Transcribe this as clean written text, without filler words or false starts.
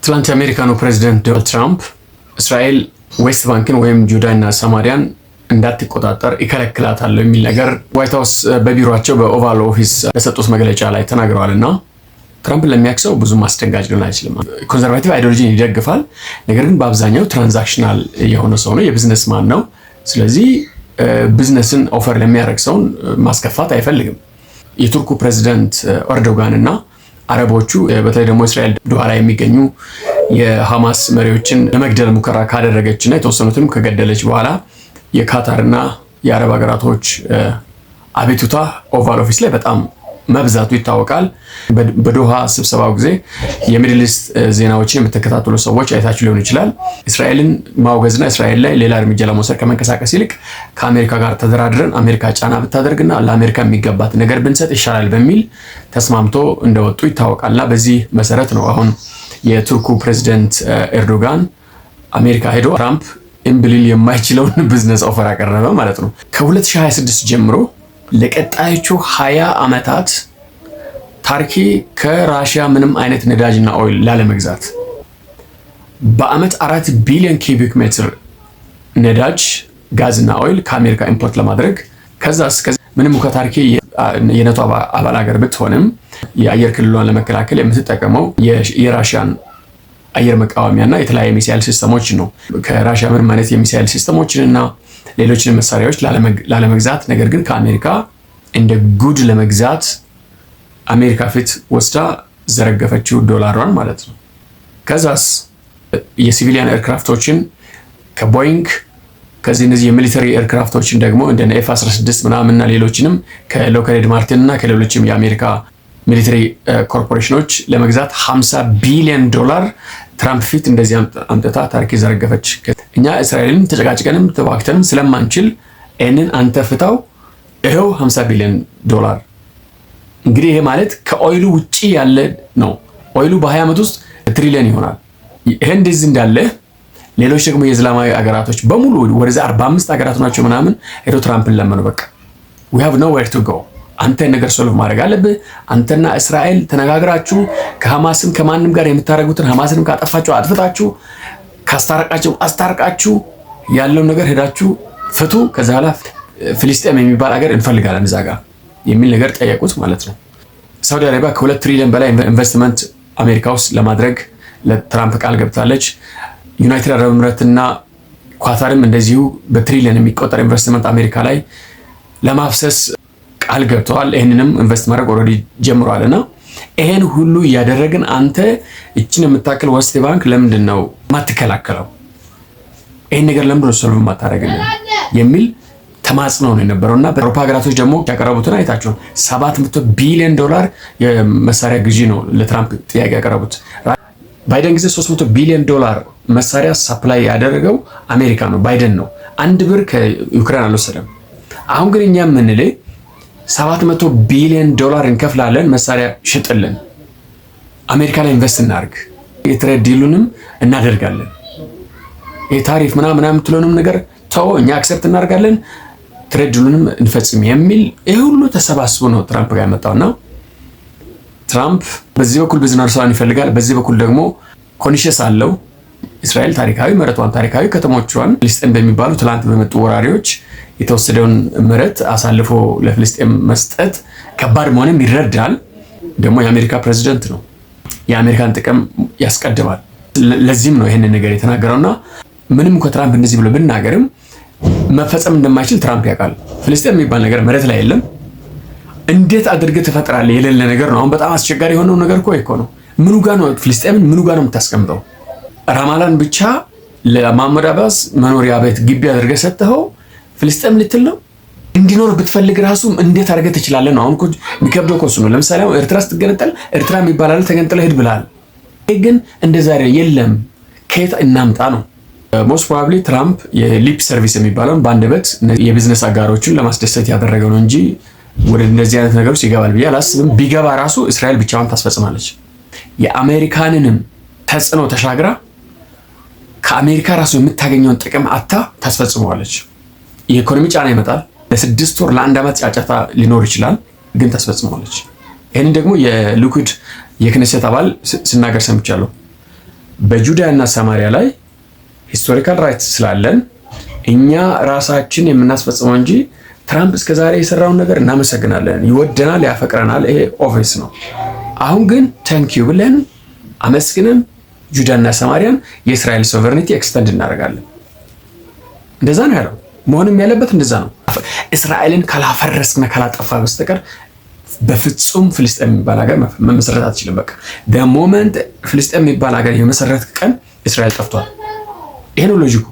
ትላንት የአሜሪካኑ ፕሬዚደንት ዶናልድ ትራምፕ እስራኤል ዌስት ባንክን ወይም ጁዳና ሰማሪያን እንዳትቆጣጠር ይከለክላታል የሚል ነገር ዋይት ሃውስ በቢሮአቸው በኦቫል ኦፊስ በሰጡት መግለጫ ላይ ተናግረዋልና ትራምፕን ለሚያክሰው ብዙ ማስደንጋጭ ሊሆን አይችልም። ኮንሰርቫቲቭ አይዲዮሎጂን ይደግፋል፣ ነገር ግን በአብዛኛው ትራንዛክሽናል የሆነ ሰው ነው፣ የቢዝነስ ማን ነው። ስለዚህ ቢዝነስን ኦፈር ለሚያደርግ ሰውን ማስከፋት አይፈልግም። የቱርኩ ፕሬዚደንት ኤርዶጋን እና አረቦቹ በተለይ ደግሞ እስራኤል ዶሃ ላይ የሚገኙ የሐማስ መሪዎችን ለመግደል ሙከራ ካደረገችና የተወሰኑትንም ከገደለች በኋላ የካታርና የአረብ ሀገራቶች አቤቱታ ኦቫል ኦፊስ ላይ በጣም መብዛቱ ይታወቃል። በዶሃ ስብሰባው ጊዜ የሚድል ኢስት ዜናዎችን የምትከታተሉ ሰዎች አይታችሁ ሊሆን ይችላል። እስራኤልን ማውገዝና እስራኤል ላይ ሌላ እርምጃ ለመውሰድ ከመንቀሳቀስ ይልቅ ከአሜሪካ ጋር ተደራድረን አሜሪካ ጫና ብታደርግና ለአሜሪካ የሚገባት ነገር ብንሰጥ ይሻላል በሚል ተስማምቶ እንደወጡ ይታወቃልና በዚህ መሰረት ነው አሁን የቱርኩ ፕሬዚደንት ኤርዶጋን አሜሪካ ሄዶ ትራምፕ እምብሊል የማይችለውን ቢዝነስ ኦፈር አቀረበ ማለት ነው። ከ2026 ጀምሮ ለቀጣዮቹ 20 ዓመታት ታርኪ ከራሽያ ምንም አይነት ነዳጅና ኦይል ላለመግዛት በአመት 4 ቢሊዮን ኪዩቢክ ሜትር ነዳጅ ጋዝና ኦይል ከአሜሪካ ኢምፖርት ለማድረግ ከዛስ ምንም ከታርኪ የኔቶ አባል ሀገር ብትሆንም የአየር ክልሏን ለመከላከል የምትጠቀመው የራሽያን አየር መቃወሚያና የተለያዩ ሚሳኤል ሲስተሞች ነው። ከራሽያ ምንም አይነት የሚሳኤል ሲስተሞችንና ሌሎችን መሳሪያዎች ላለመግዛት ነገር ግን ከአሜሪካ እንደ ጉድ ለመግዛት አሜሪካ ፊት ወስዳ ዘረገፈችው ዶላሯን ማለት ነው። ከዛስ የሲቪሊያን ኤርክራፍቶችን ከቦይንግ ከዚህ እነዚህ የሚሊተሪ ኤርክራፍቶችን ደግሞ እንደ ኤፍ-16 ምናምንና ሌሎችንም ከሎክሂድ ማርቲን እና ከሌሎችም የአሜሪካ ሚሊተሪ ኮርፖሬሽኖች ለመግዛት 50 ቢሊዮን ዶላር ትራምፕ ፊት እንደዚህ አምጥታ ታርኪ ዘረገፈች። እኛ እስራኤልን ተጨቃጭቀንም ተዋግተንም ስለማንችል ይህንን አንተ ፍታው፣ ይኸው 50 ቢሊዮን ዶላር። እንግዲህ ይሄ ማለት ከኦይሉ ውጪ ያለ ነው። ኦይሉ በ20 ዓመት ውስጥ ትሪሊዮን ይሆናል። ይሄ እንደዚህ እንዳለ ሌሎች ደግሞ የእስላማዊ አገራቶች በሙሉ ወደዛ 45 አገራት ናቸው ምናምን ሄዶ ትራምፕን ለመኑ። በቃ we have nowhere to go፣ አንተ ነገር ሶልቭ ማድረግ አለብህ። አንተና እስራኤል ተነጋግራችሁ ከሐማስም ከማንም ጋር የምታደርጉትን ሐማስንም ካጠፋችሁ አጥፍታችሁ ካስታረቃችሁ አስታርቃችሁ ያለው ነገር ሄዳችሁ ፍቱ። ከዛ በኋላ ፍልስጤም የሚባል ሀገር እንፈልጋለን እዛ ጋር የሚል ነገር ጠየቁት ማለት ነው። ሳውዲ አረቢያ ከ2 ትሪሊዮን በላይ ኢንቨስትመንት አሜሪካ ውስጥ ለማድረግ ለትራምፕ ቃል ገብታለች። ዩናይትድ አረብ ኤምሬትና ኳታርም እንደዚሁ በትሪሊዮን የሚቆጠር ኢንቨስትመንት አሜሪካ ላይ ለማፍሰስ ቃል ገብተዋል። ይህንንም ኢንቨስት ማድረግ ኦልሬዲ ጀምሯልና ይሄን ሁሉ እያደረግን አንተ እችን የምታክል ዌስት ባንክ ለምንድን ነው ማትከላከለው? ይሄን ነገር ለምንድን ነው ሶልቭ ማታረግልን የሚል ተማጽኖ ነው የነበረውና በአውሮፓ ሀገራቶች ደግሞ ያቀረቡትን አይታችሁ 700 ቢሊዮን ዶላር የመሳሪያ ግዢ ነው ለትራምፕ ጥያቄ ያቀረቡት። ባይደን ጊዜ 300 ቢሊዮን ዶላር መሳሪያ ሳፕላይ ያደረገው አሜሪካ ነው፣ ባይደን ነው። 1 ብር ከዩክሬን አልወሰደም። አሁን ግን እኛ የምንልህ 700 ቢሊዮን ዶላር እንከፍላለን፣ መሳሪያ ሽጥልን፣ አሜሪካ ላይ ኢንቨስት እናድርግ፣ የትሬድ ዲሉንም እናደርጋለን፣ የታሪፍ ምናምን የምትለውንም ነገር ተው፣ እኛ አክሰፕት እናደርጋለን፣ ትሬድ ዲሉንም እንፈጽም የሚል ይህ ሁሉ ተሰባስቦ ነው ትራምፕ ጋር ያመጣውና ትራምፕ በዚህ በኩል ቢዝነስዋን ይፈልጋል፣ በዚህ በኩል ደግሞ ኮንሽስ አለው። እስራኤል ታሪካዊ መሬቷን ታሪካዊ ከተሞቿን ፍልስጤም በሚባሉ ትላንት በመጡ ወራሪዎች የተወሰደውን መሬት አሳልፎ ለፍልስጤም መስጠት ከባድ መሆኑን ይረዳል። ደግሞ የአሜሪካ ፕሬዚደንት ነው፣ የአሜሪካን ጥቅም ያስቀድማል። ለዚህም ነው ይሄንን ነገር የተናገረውና ምንም ከትራምፕ እንደዚህ ብሎ ብናገርም መፈጸም እንደማይችል ትራምፕ ያውቃል። ፍልስጤም የሚባል ነገር መሬት ላይ የለም። እንዴት አድርገህ ትፈጥራለህ? የሌለ ነገር ነው። አሁን በጣም አስቸጋሪ የሆነው ነገር እኮ ነው። ምኑ ጋር ነው ፍልስጤምን ምኑ ጋር ነው የምታስቀምጠው? ራማላን ብቻ ለማህሙድ አባስ መኖሪያ ቤት ግቢ አድርገህ ሰጥተኸው ፍልስጤም ልትል ነው? እንዲኖር ብትፈልግ ራሱ እንዴት አድርገህ ትችላለህ ነው። አሁን እኮ የሚከብደው እኮ እሱ ነው። ለምሳሌ አሁን ኤርትራ ስትገነጠል ኤርትራ የሚባል ተገንጥለህ ሂድ ብለሃል። ይሄ ግን እንደዛ የለም። ከየት እናምጣ ነው? ሞስት ፕሮባብሊ ትራምፕ የሊፕ ሰርቪስ የሚባለውን በአንደበት የቢዝነስ አጋሮችን ለማስደሰት ያደረገው ነው እንጂ ወደ እንደዚህ አይነት ነገሮች ይገባል ብዬ አላስብም። ቢገባ ራሱ እስራኤል ብቻዋን ታስፈጽማለች። የአሜሪካንንም ተጽዕኖ ተሻግራ ከአሜሪካ ራሱ የምታገኘውን ጥቅም አታ ታስፈጽመዋለች። የኢኮኖሚ ጫና ይመጣል። ለ6 ወር ለ1 ዓመት ጫጫታ ሊኖር ይችላል፣ ግን ታስፈጽመዋለች። ይህንን ደግሞ የሊኩድ የክነሴት አባል ሲናገር ሰምቻለሁ። በጁዳ እና ሰማሪያ ላይ ሂስቶሪካል ራይትስ ስላለን እኛ ራሳችን የምናስፈጽመው እንጂ ትራምፕ እስከዛሬ የሰራውን ነገር እናመሰግናለን፣ ይወደናል፣ ያፈቅረናል። ይሄ ኦፊስ ነው። አሁን ግን ተንኪዩ ብለን አመስግነን ጁዳና ሰማሪያን የእስራኤል ሶቨርኒቲ ኤክስተንድ እናደርጋለን። እንደዛ ነው ያለው። መሆንም ያለበት እንደዛ ነው። እስራኤልን ካላፈረስክና ካላጠፋ በስተቀር በፍጹም ፍልስጤም የሚባል ሀገር መመስረት አትችልም። በቃ ሞመንት ፍልስጤም የሚባል ሀገር የመሰረት ቀን እስራኤል ጠፍቷል። ይሄ ነው ሎጂኩ።